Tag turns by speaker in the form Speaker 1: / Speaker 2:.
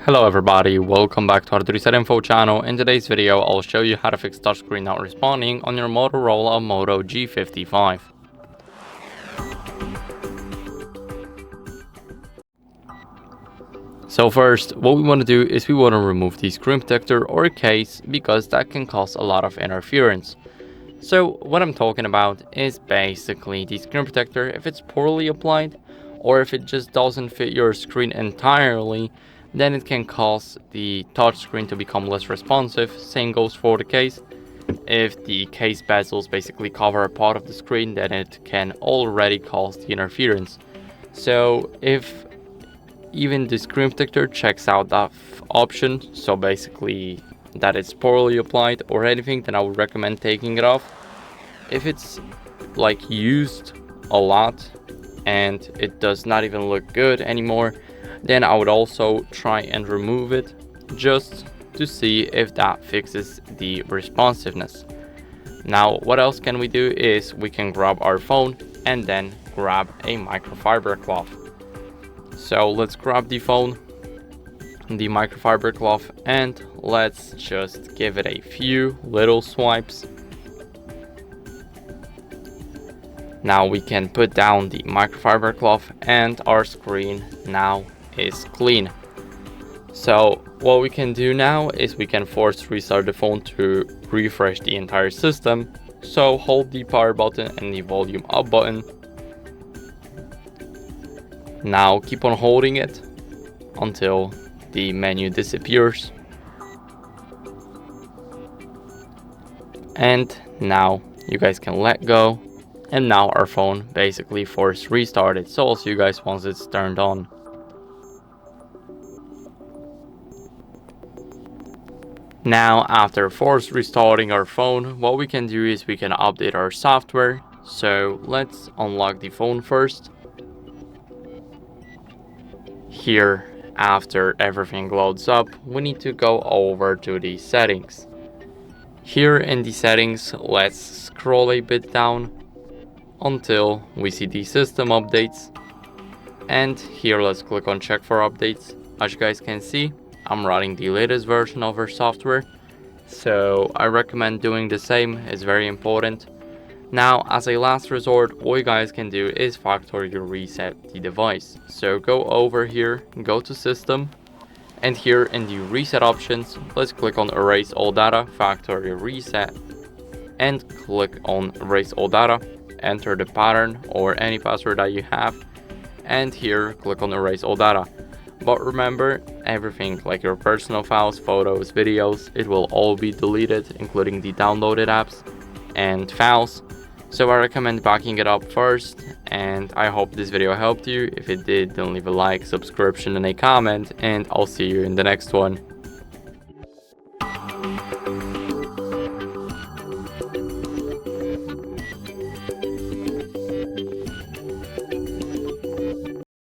Speaker 1: Hello everybody, welcome back to HardReset.Info channel. In today's video, I'll show you how to fix touchscreen not responding on your Motorola Moto G55. So first, what we want to do is we want to remove the screen protector or case because that can cause a lot of interference. So what I'm talking about is basically the screen protector. If it's poorly applied or if it just doesn't fit your screen entirely, then it can cause the touchscreen to become less responsive. Same goes for the case. If the case bezels basically cover a part of the screen, then it can already cause the interference. So if even the screen protector checks out that option, so basically that it's poorly applied or anything, then I would recommend taking it off. If it's like used a lot and it does not even look good anymore, then I would also try and remove it just to see if that fixes the responsiveness. Now, what else can we do is we can grab our phone and then grab a microfiber cloth. So let's grab the phone, the microfiber cloth, and let's just give it a few little swipes. Now we can put down the microfiber cloth and our screen now is clean. So what we can do now is we can force restart the phone to refresh the entire system. So hold the power button and the volume up button. Now keep on holding it until the menu disappears. And now you guys can let go. And now our phone basically force restarted. So I'll see you guys once it's turned on. Now, after force restarting our phone, what we can do is we can update our software. So let's unlock the phone first. Here, after everything loads up, we need to go over to the settings. Here in the settings, let's scroll a bit down until we see the system updates. And here, let's click on check for updates. As you guys can see, I'm running the latest version of our software, so I recommend doing the same. It's very important. Now, as a last resort, what you guys can do is factory reset the device. So go over here, go to system, and here in the reset options, let's click on erase all data, factory reset, and click on erase all data. Enter the pattern or any password that you have, and here click on erase all data. But remember, everything like your personal files, photos, videos, it will all be deleted, including the downloaded apps and files. So I recommend backing it up first, and I hope this video helped you. If it did, then leave a like, subscription, and a comment, and I'll see you in the next one.